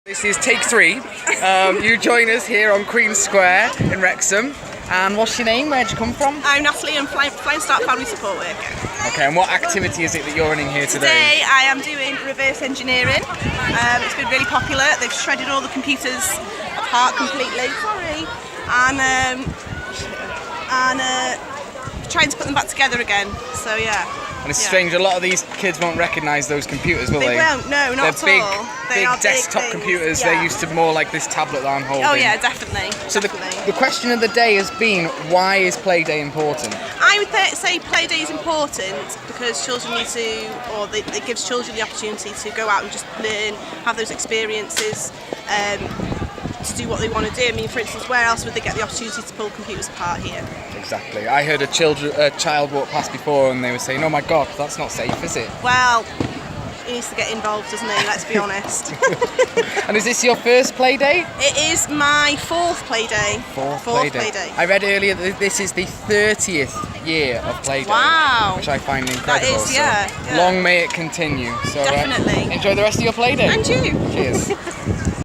This is take 3. You join us here on Queen Square in Wrexham. And what's your name? Where'd you come from? I'm Natalie, I'm Flying Start Family Support Worker. Okay, and what activity is it that you're running here today? Today I am doing reverse engineering. It's been really popular. They've shredded all the computers apart completely. Sorry. And trying to put them back together again. So yeah. And it's strange, a lot of these kids won't recognise those computers, will they? They won't, no, not at all. They are big desktop computers. Yeah. They're used to more like this tablet that I'm holding. Oh yeah, definitely. So the question of the day has been, why is play day important? I would say play day is important because children need to, or it gives children the opportunity to go out and just learn, have those experiences, to do what they want to do. I mean, for instance, where else would they get the opportunity to pull computers apart here? Exactly. I heard a child walk past before and they were saying, oh my god, that's not safe, is it? Well, he needs to get involved, doesn't he? Let's be honest. And is this your first play day? It is my fourth play day. Fourth play day. I read earlier that this is the 30th year of play day. Wow. Which I find incredible. That is, yeah. Long may it continue. So definitely. Enjoy the rest of your play day. And you. Cheers.